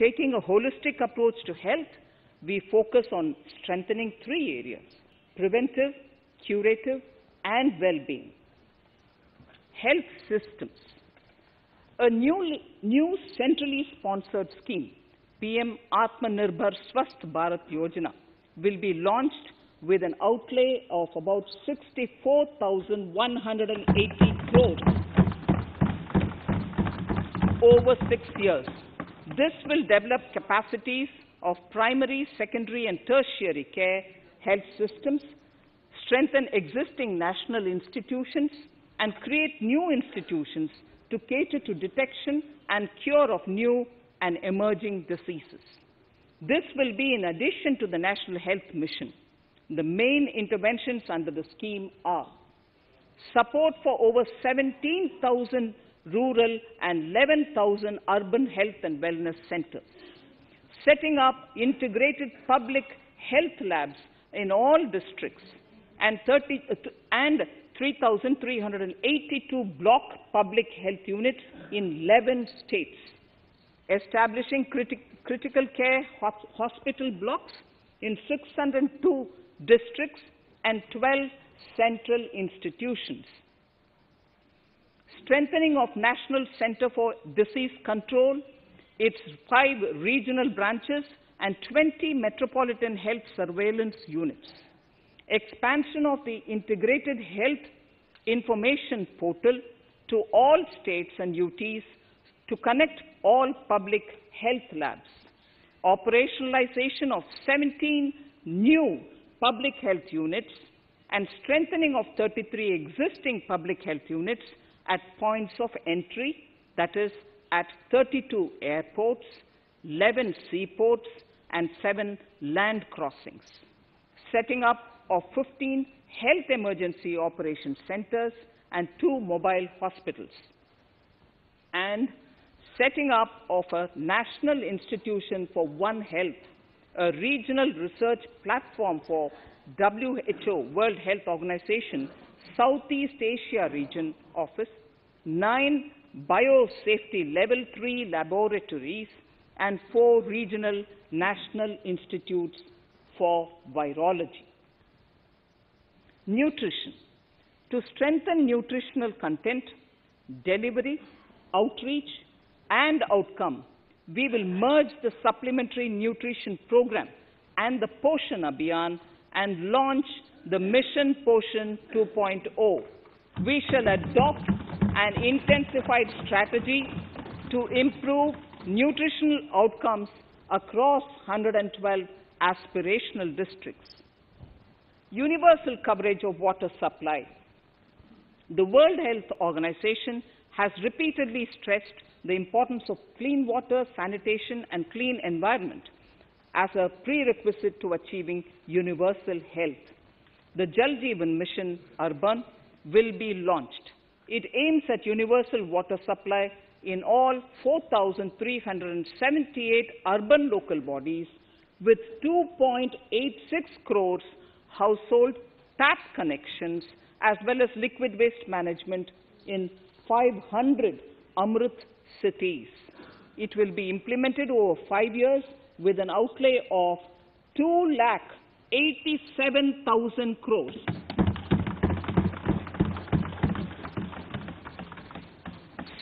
Taking a holistic approach to health, we focus on strengthening three areas: preventive, curative, and well-being. Health systems. A new centrally sponsored scheme, PM Atmanirbhar Swasth Bharat Yojana, will be launched with an outlay of about 64,180 crores over 6 years. This will develop capacities of primary, secondary, and tertiary care health systems, strengthen existing national institutions, and create new institutions to cater to detection and cure of new and emerging diseases. This will be in addition to the National Health Mission. The main interventions under the scheme are support for over 17,000 rural and 11,000 urban health and wellness centers, setting up integrated public health labs in all districts, and 3,382 block public health units in 11 states, establishing critical care hospital blocks in 602 districts and 12 central institutions, strengthening of National Center for Disease Control, its 5 regional branches and 20 metropolitan health surveillance units, expansion of the integrated health information portal to all states and UTs to connect all public health labs, operationalization of 17 new public health units, and strengthening of 33 existing public health units at points of entry, that is, at 32 airports, 11 seaports, and 7 land crossings, setting up of 15 health emergency operation centers and 2 mobile hospitals, and setting up of a National Institution for One Health, a regional research platform for WHO, World Health Organization, Southeast Asia Region Office, 9 biosafety level 3 laboratories, and 4 regional national institutes for virology. Nutrition. To strengthen nutritional content, delivery, outreach, and outcome, we will merge the Supplementary Nutrition Program and the Poshan Abhiyan and launch the Mission Poshan 2.0. We shall adopt an intensified strategy to improve nutritional outcomes across 112 aspirational districts. Universal coverage of water supply. The World Health Organization has repeatedly stressed the importance of clean water, sanitation, and clean environment as a prerequisite to achieving universal health. The Jal Jeevan Mission Urban will be launched. It aims at universal water supply in all 4,378 urban local bodies with 2.86 crores household tap connections, as well as liquid waste management in 500 Amrit cities. It will be implemented over 5 years with an outlay of 2,87,000 crores.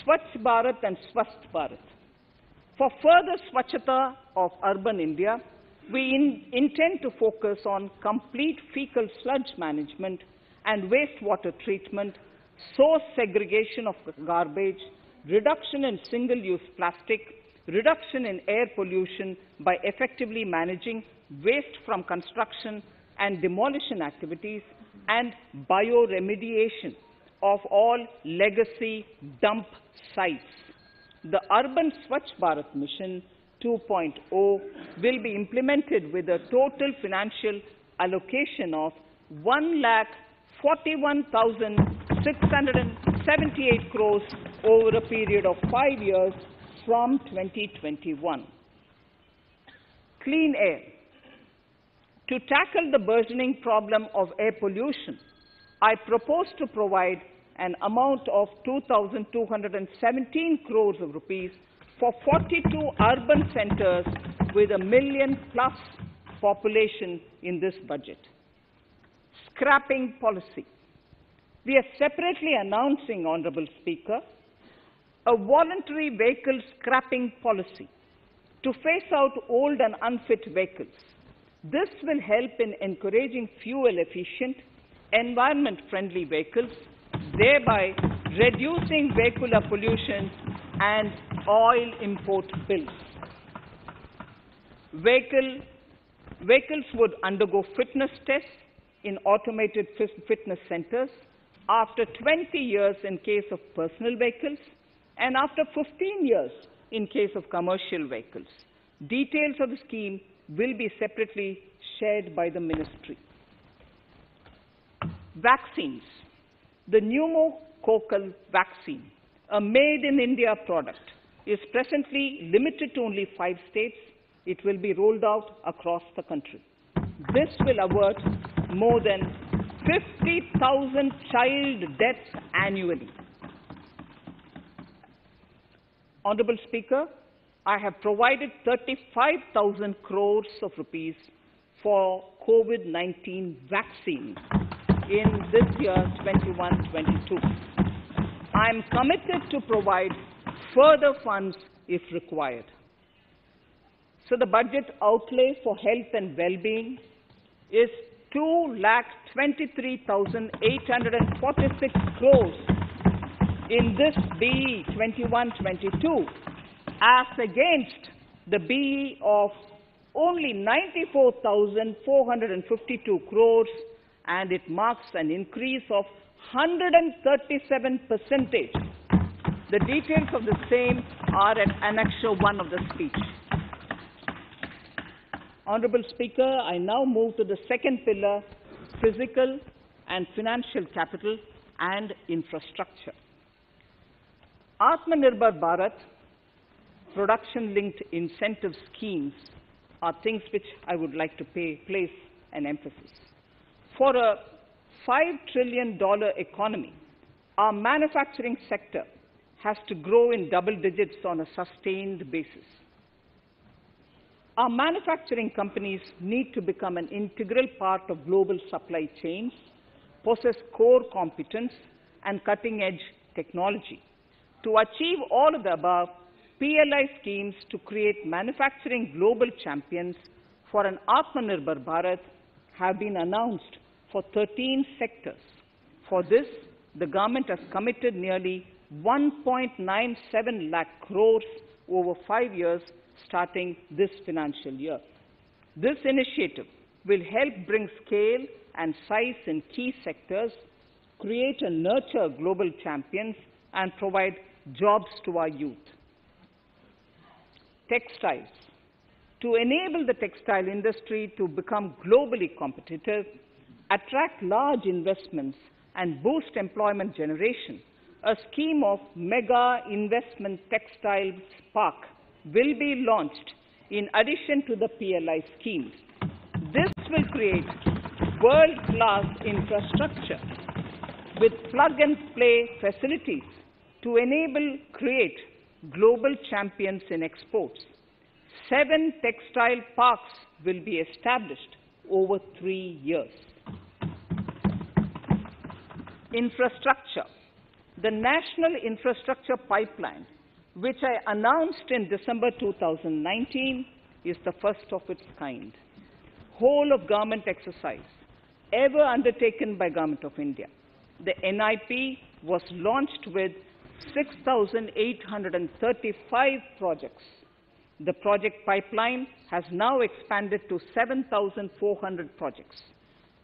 Swachh Bharat and Swasth Bharat. For further Swachhata of urban India, we intend to focus on complete fecal sludge management and wastewater treatment, source segregation of garbage, reduction in single-use plastic, reduction in air pollution by effectively managing waste from construction and demolition activities, and bioremediation of all legacy dump sites. The Urban Swachh Bharat Mission 2.0 will be implemented with a total financial allocation of 1,41,678 crores over a period of 5 years from 2021. Clean air. To tackle the burgeoning problem of air pollution, I propose to provide an amount of 2,217 crores of rupees for 42 urban centers with a million-plus population in this budget. Scrapping policy. We are separately announcing, Honorable Speaker, a voluntary vehicle scrapping policy to phase out old and unfit vehicles. This will help in encouraging fuel-efficient, environment-friendly vehicles, thereby reducing vehicular pollution and oil import bills. Vehicles would undergo fitness tests in automated fitness centers after 20 years in case of personal vehicles and after 15 years in case of commercial vehicles. Details of the scheme will be separately shared by the ministry. Vaccines. The pneumococcal vaccine, a made-in-India product, is presently limited to only 5 states. It will be rolled out across the country. This will avert more than 50,000 child deaths annually. Honorable Speaker, I have provided 35,000 crores of rupees for COVID-19 vaccine in this year 21-22. I am committed to provide further funds if required. So the budget outlay for health and well-being is 2,23,846 crores in this BE 21-22 as against the BE of only 94,452 crores, and it marks an increase of 137%. The details of the same are at Annexure 1 of the speech. Honorable Speaker, I now move to the second pillar, physical and financial capital and infrastructure. Atmanirbhar Bharat, production-linked incentive schemes are things which I would like to place an emphasis. For a $5 trillion economy, our manufacturing sector has to grow in double digits on a sustained basis. Our manufacturing companies need to become an integral part of global supply chains, possess core competence and cutting-edge technology. To achieve all of the above, PLI schemes to create manufacturing global champions for an Atmanirbhar Bharat have been announced for 13 sectors. For this, the government has committed nearly 1.97 lakh crores over 5 years starting this financial year. This initiative will help bring scale and size in key sectors, create and nurture global champions, and provide jobs to our youth. Textiles. To enable the textile industry to become globally competitive, attract large investments, and boost employment generation, a scheme of Mega Investment Textiles Park will be launched in addition to the PLI schemes. This will create world-class infrastructure with plug-and-play facilities to create global champions in exports. 7 textile parks will be established over 3 years. Infrastructure. The National Infrastructure Pipeline, which I announced in December 2019, is the first of its kind. Whole of government exercise ever undertaken by Government of India. The NIP was launched with 6,835 projects. The project pipeline has now expanded to 7,400 projects.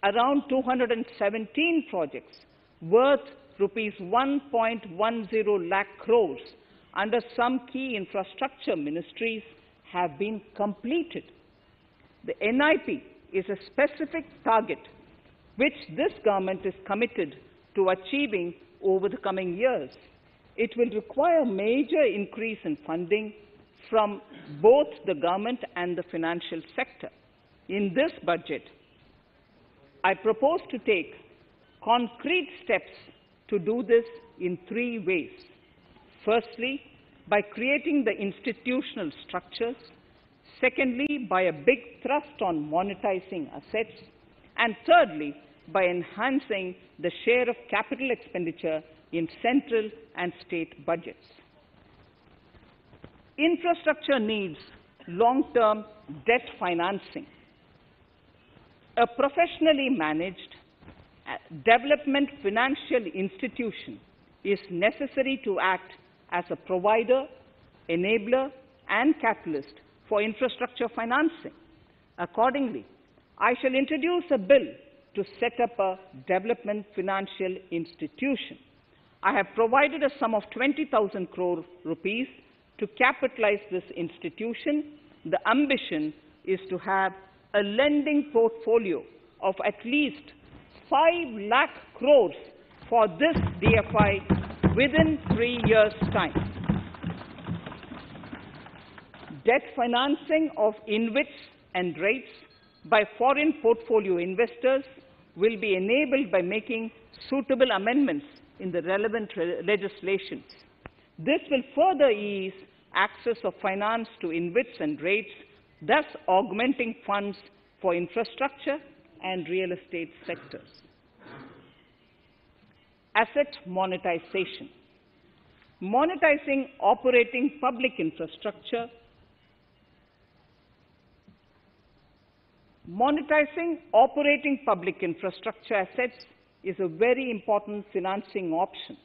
Around 217 projects worth rupees 1.10 lakh crores under some key infrastructure ministries have been completed. The NIP is a specific target which this government is committed to achieving over the coming years. It will require a major increase in funding from both the government and the financial sector. In this budget, I propose to take concrete steps to do this in 3 ways. Firstly, by creating the institutional structures, secondly, by a big thrust on monetizing assets, and thirdly, by enhancing the share of capital expenditure in central and state budgets. Infrastructure needs long-term debt financing. A professionally managed development financial institution is necessary to act as a provider, enabler, and catalyst for infrastructure financing. Accordingly, I shall introduce a bill to set up a development financial institution. I have provided a sum of 20,000 crore rupees to capitalize this institution. The ambition is to have a lending portfolio of at least 5 lakh crores for this DFI within 3 years' time. Debt financing of InvITs and REITs by foreign portfolio investors will be enabled by making suitable amendments in the relevant legislations. This will further ease access of finance to InvITs and REITs, thus augmenting funds for infrastructure and real estate sectors. Asset monetization. Monetizing operating public infrastructure. Monetizing operating public infrastructure assets is a very important financing option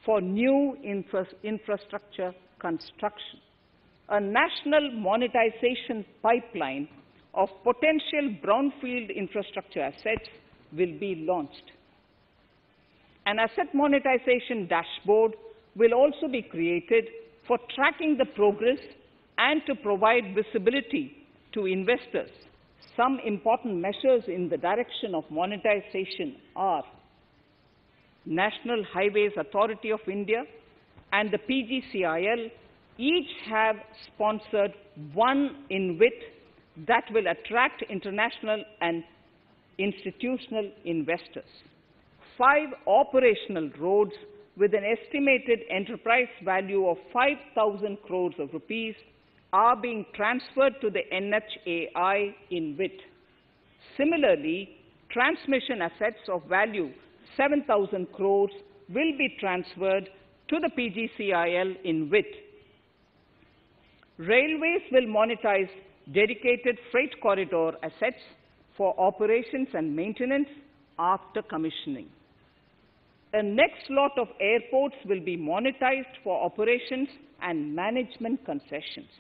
for new infrastructure construction. A national monetization pipeline of potential brownfield infrastructure assets will be launched. An asset monetization dashboard will also be created for tracking the progress and to provide visibility to investors. Some important measures in the direction of monetization are National Highways Authority of India and the PGCIL each have sponsored one InvIT that will attract international and institutional investors. 5 operational roads with an estimated enterprise value of 5,000 crores of rupees are being transferred to the NHAI InvIT. Similarly, transmission assets of value 7,000 crores will be transferred to the PGCIL InvIT. Railways will monetize dedicated freight corridor assets for operations and maintenance after commissioning. A next lot of airports will be monetized for operations and management concessions.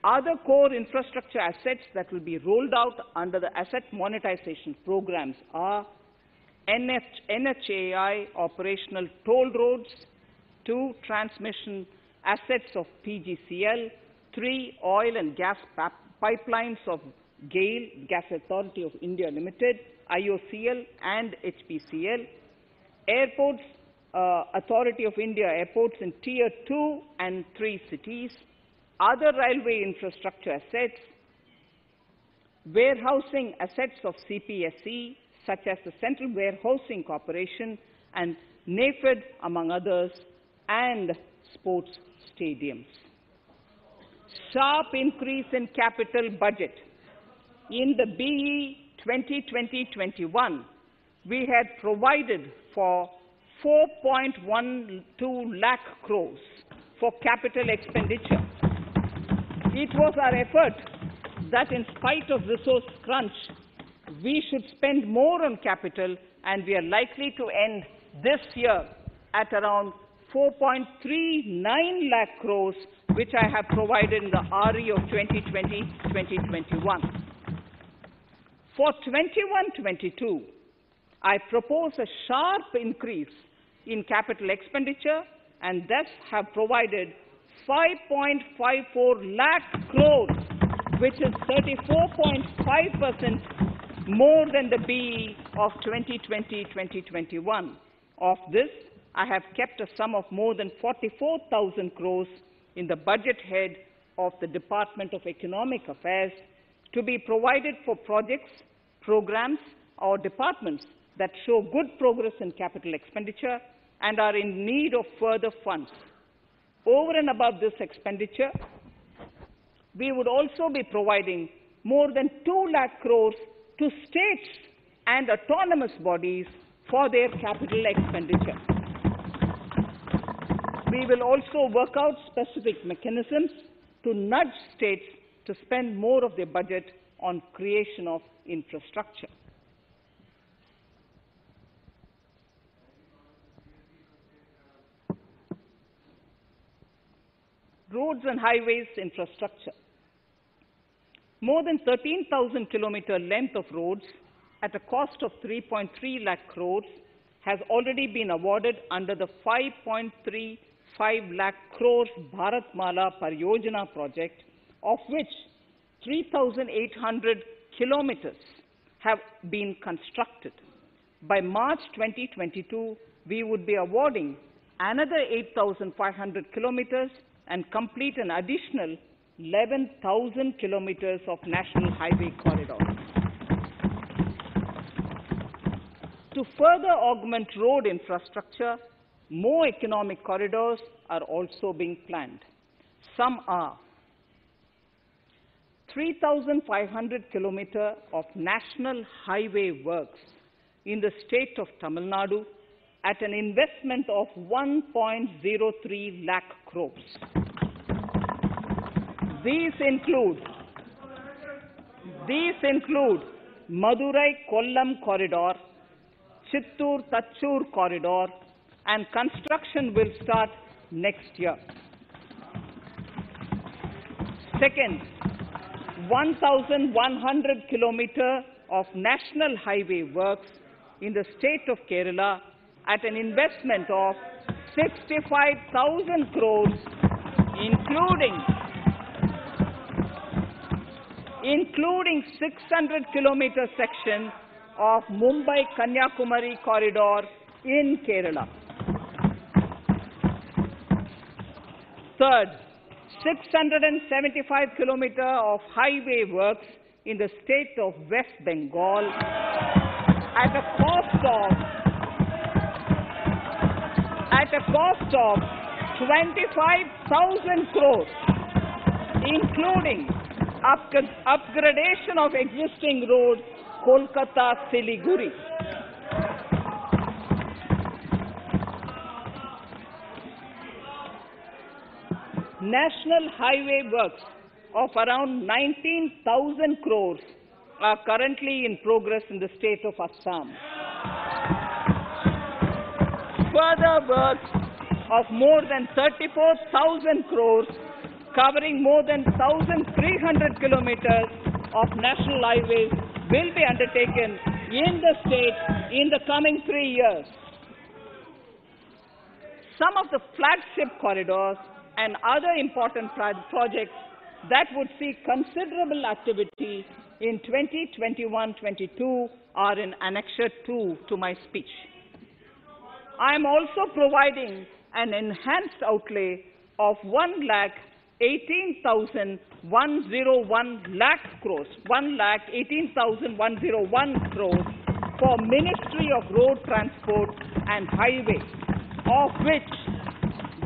Other core infrastructure assets that will be rolled out under the asset monetization programs are NHAI operational toll roads, 2 transmission assets of PGCL, 3 oil and gas pipelines of GAIL, Gas Authority of India Limited, IOCL and HPCL, Airports Authority of India airports in Tier 2 and 3 cities, other railway infrastructure assets, warehousing assets of CPSE, such as the Central Warehousing Corporation and NAFED, among others, and sports stadiums. Sharp increase in capital budget. In the BE 2020-21, we had provided for 4.12 lakh crores for capital expenditure. It was our effort that in spite of resource crunch, we should spend more on capital, and we are likely to end this year at around 4.39 lakh crores, which I have provided in the RE of 2020-2021. For 21-22, I propose a sharp increase in capital expenditure and thus have provided 5.54 lakh crores, which is 34.5% more than the BE of 2020-2021. Of this, I have kept a sum of more than 44,000 crores in the budget head of the Department of Economic Affairs to be provided for projects, programs, or departments that show good progress in capital expenditure and are in need of further funds. Over and above this expenditure, we would also be providing more than 2 lakh crores to states and autonomous bodies for their capital expenditure. We will also work out specific mechanisms to nudge states to spend more of their budget on creation of infrastructure. Roads and highways infrastructure. More than 13,000 kilometer length of roads at a cost of 3.3 lakh crores has already been awarded under the 5.35 lakh crores Bharatmala Pariyojana project, of which 3,800 kilometers have been constructed. By March 2022, we would be awarding another 8,500 kilometers and complete an additional 11,000 kilometers of national highway corridors. To further augment road infrastructure, more economic corridors are also being planned. Some are 3,500 kilometers of national highway works in the state of Tamil Nadu at an investment of 1.03 lakh crores. These include Madurai-Kollam corridor, Chittoor-Tachur corridor, and construction will start next year. Second, 1,100 kilometers of national highway works in the state of Kerala at an investment of 65,000 crores, including 600 kilometer section of Mumbai-Kanyakumari corridor in Kerala. Third, 675 kilometers of highway works in the state of West Bengal at a cost of 25,000 crores, including upgradation of existing road Kolkata-Siliguri. National highway works of around 19,000 crores are currently in progress in the state of Assam. Further works of more than 34,000 crores covering more than 1,300 kilometers of national highways will be undertaken in the state in the coming 3 years. Some of the flagship corridors and other important projects that would see considerable activity in 2021-22 are in Annexure 2 to my speech. I am also providing an enhanced outlay of 1,18,101 lakh crores, 1,18,101 crores for Ministry of Road Transport and Highways, of which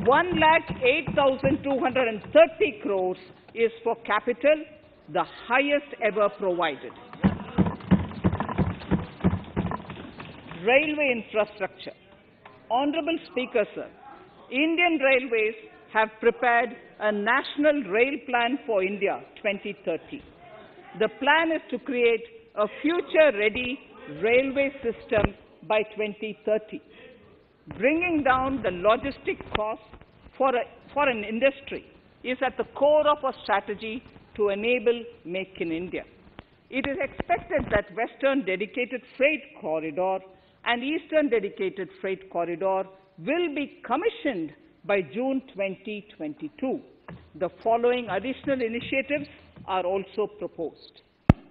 1,08,230 crores is for capital, the highest ever provided. Railway infrastructure. Honorable Speaker, sir, Indian Railways have prepared a National Rail Plan for India 2030. The plan is to create a future-ready railway system by 2030. Bringing down the logistic costs for an industry is at the core of our strategy to enable Make in India. It is expected that Western Dedicated Freight Corridor and Eastern Dedicated Freight Corridor will be commissioned by June 2022. The following additional initiatives are also proposed.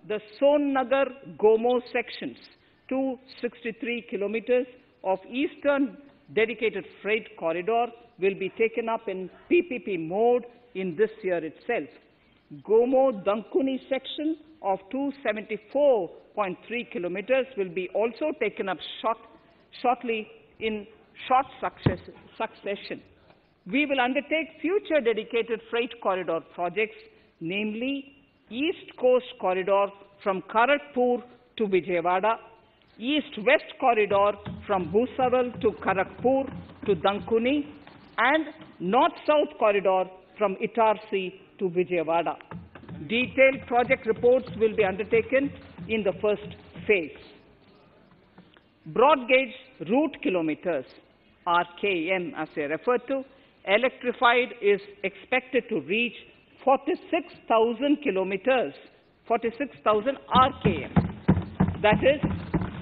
The Sonnagar-Gomo sections, 263 kilometers of Eastern Dedicated Freight Corridor will be taken up in PPP mode in this year itself. Gomo-Dankuni section of 274.3 kilometers will be also taken up shortly in short succession. We will undertake future dedicated freight corridor projects, namely East Coast Corridor from Kharagpur to Vijayawada, East-West Corridor from Bhusawal to Kharagpur to Dankuni, and North-South Corridor from Itarsi to Vijayawada. Detailed project reports will be undertaken in the first phase. Broad gauge route kilometers, RKM as they refer to, electrified is expected to reach 46,000 kilometers, 46,000 RKM. That is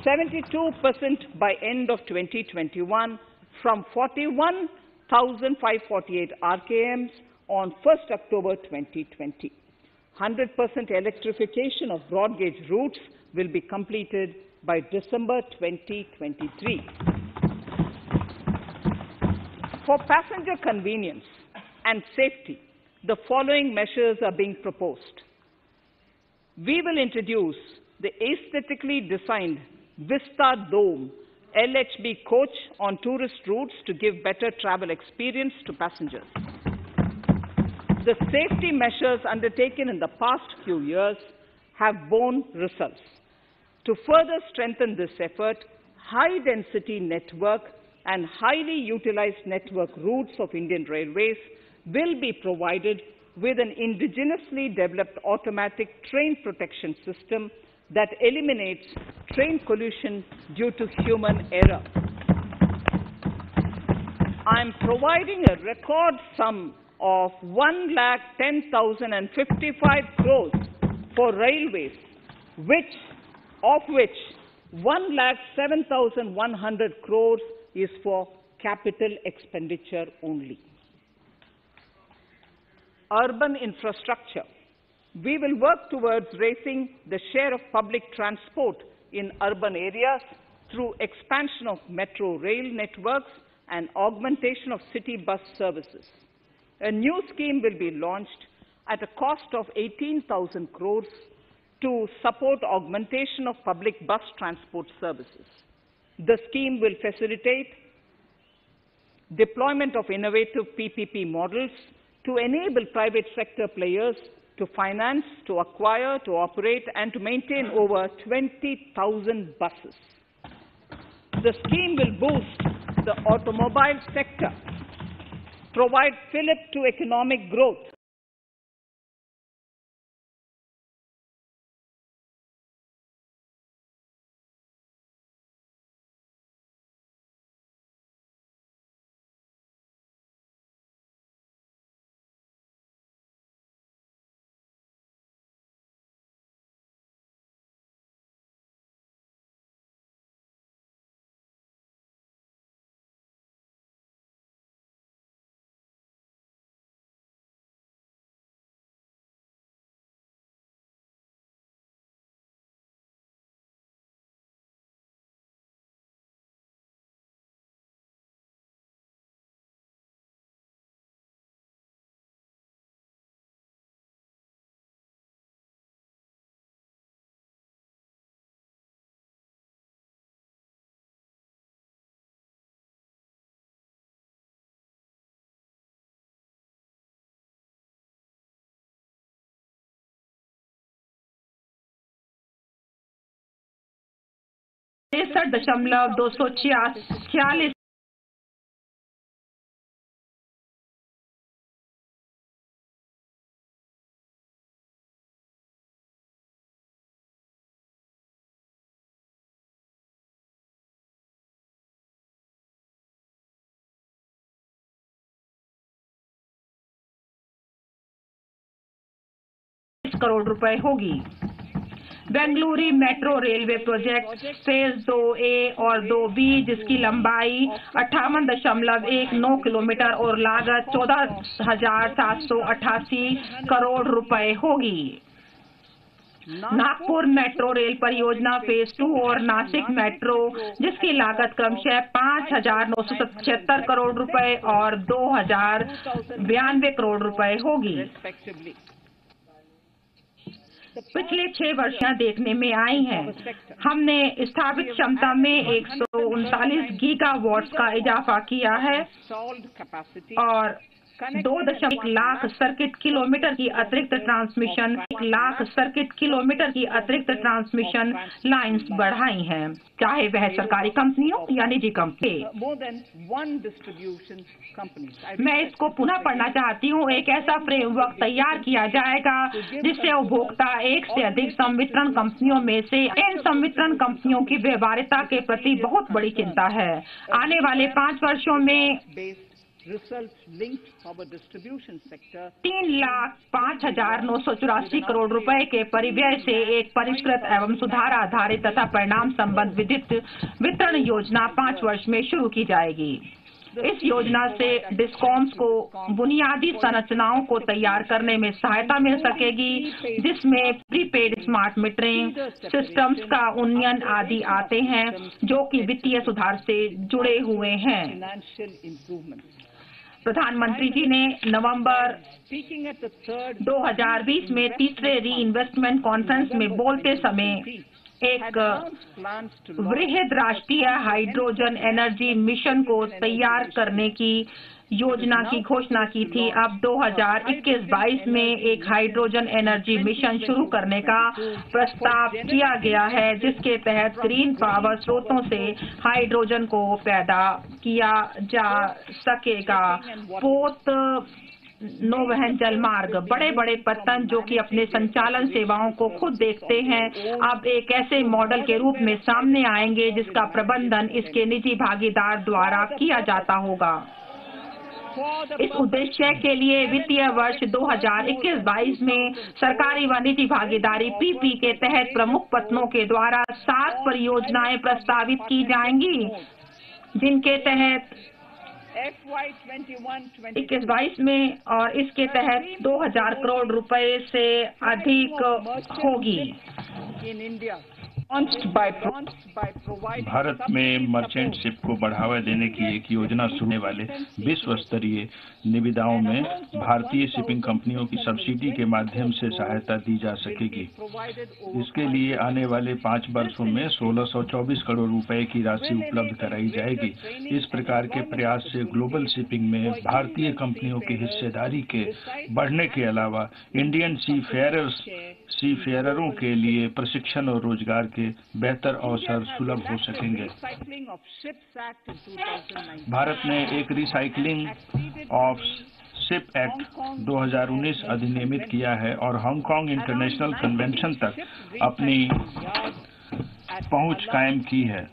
72% by end of 2021 from 41,548 RKMs on 1st October 2020. 100% electrification of broad gauge routes will be completed by December 2023. For passenger convenience and safety, the following measures are being proposed. We will introduce the aesthetically designed Vista Dome LHB coach on tourist routes to give better travel experience to passengers. The safety measures undertaken in the past few years have borne results. To further strengthen this effort, high-density network and highly utilized network routes of Indian Railways will be provided with an indigenously developed automatic train protection system that eliminates train collision due to human error. I am providing a record sum of 1,10,055 crores for railways, of which 1,07,100 crores is for capital expenditure only. Urban infrastructure. We will work towards raising the share of public transport in urban areas through expansion of metro rail networks and augmentation of city bus services. A new scheme will be launched at a cost of 18,000 crores to support augmentation of public bus transport services. The scheme will facilitate deployment of innovative PPP models to enable private sector players to finance, to acquire, to operate, and to maintain over 20,000 buses. The scheme will boost the automobile sector, provide fillip to economic growth, $63.246 crore रुपए होगी। Bengaluru metro railway project phase 2A और 2B जिसकी लंबाई 58.19 kilometre और लागत 14,788 करोड़ रुपए होगी। Nagpur metro rail परियोजना फेज 2 और नासिक मेट्रो जिसकी लागत क्रमशः 5,976 करोड़ रुपए और 2,092 करोड़ रुपए होगी। पिछले 6 वर्ष देखने में आई हैं। हमने स्थापित क्षमता में 139 गीगावाट्स का इजाफा किया है और 2.1 लाख सर्किट किलोमीटर की अतिरिक्त ट्रांसमिशन लाइंस बढ़ाई हैं, चाहे वह सरकारी कंपनी हो या निजी कंपनी। मैं इसको पुनः पढ़ना चाहती हूँ। एक ऐसा फ्रेमवर्क तैयार किया जाएगा जिससे उपभोक्ता एक से अधिक संवितरण कंपनियों में से इन संवितरण कंपनियों की व्यवहार्यता के प्रति बहुत बड़ी चिंता है। आने वाले 5 वर्षों में 3,05,984 करोड़ रुपए के परिव्यय से एक परिष्कृत एवं सुधार आधारित तथा परिणाम संबंध विद्युत वितरण योजना 5 वर्ष में शुरू की जाएगी। इस योजना से डिस्कॉम्स को बुनियादी संरचनाओं को तैयार करने में सहायता मिल सकेगी, जिसमें प्रीपेड स्मार्ट मीटरिंग सिस्टम्स का उन्नयन आदि आते हैं, जो कि वित्तीय सुधार से जुड़े हुए हैं। प्रधानमंत्री जी ने नवंबर 2020 में तीसरे री इन्वेस्टमेंट कॉन्फ्रेंस में बोलते समय एक वृहद राष्ट्रीय हाइड्रोजन एनर्जी मिशन को तैयार करने की योजना की घोषणा की थी। अब 2021-22 में एक हाइड्रोजन एनर्जी मिशन शुरू करने का प्रस्ताव किया गया है, जिसके तहत ग्रीन पावर स्रोतों से हाइड्रोजन को पैदा किया जा सकेगा। पोत नौवहन जलमार्ग, बड़े बड़े पत्तन जो कि अपने संचालन सेवाओं को खुद देखते हैं, अब एक ऐसे मॉडल के रूप में सामने आएंगे जिसका प्रबंधन इसके निजी भागीदार द्वारा किया जाता होगा। इस उद्देश्य के लिए वित्तीय वर्ष 2021-22 में सरकारी व निजी भागीदारी पीपी के तहत प्रमुख पत्तनों के द्वारा 7 परियोजनाएं प्रस्तावित की जाएंगी, जिनके तहत 21-22 में और इसके तहत 2,000 करोड़ रुपए से अधिक होगी। भारत में मर्चेंट शिप को बढ़ावा देने की एक योजना शुरू होने वाले विश्व स्तरीय निविदाओं में भारतीय शिपिंग कंपनियों की सब्सिडी के माध्यम से सहायता दी जा सकेगी। इसके लिए आने वाले 5 वर्षों में 1624 करोड़ रुपए की राशि उपलब्ध कराई जाएगी। इस प्रकार के प्रयास से ग्लोबल शिपिंग में भारतीय कंपनियों की हिस्सेदारी के बढ़ने के अलावा इंडियन सीफेयररों के लिए प्रशिक्षण और रोजगार के बेहतर अवसर सुलभ हो सकेंगे। भारत ने एक रिसाइकलिंग ऑफ शिप एक्ट 2019 अधिनियमित किया है और हांगकांग इंटरनेशनल कन्वेंशन तक अपनी पहुंच कायम की है।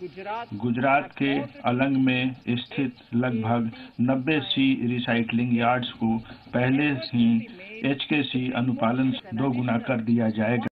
गुजरात के अलंग में स्थित लगभग 90 सी रिसाइकलिंग यार्ड्स को पहले ही HKC अनुपालन 2 गुना कर दिया जाएगा।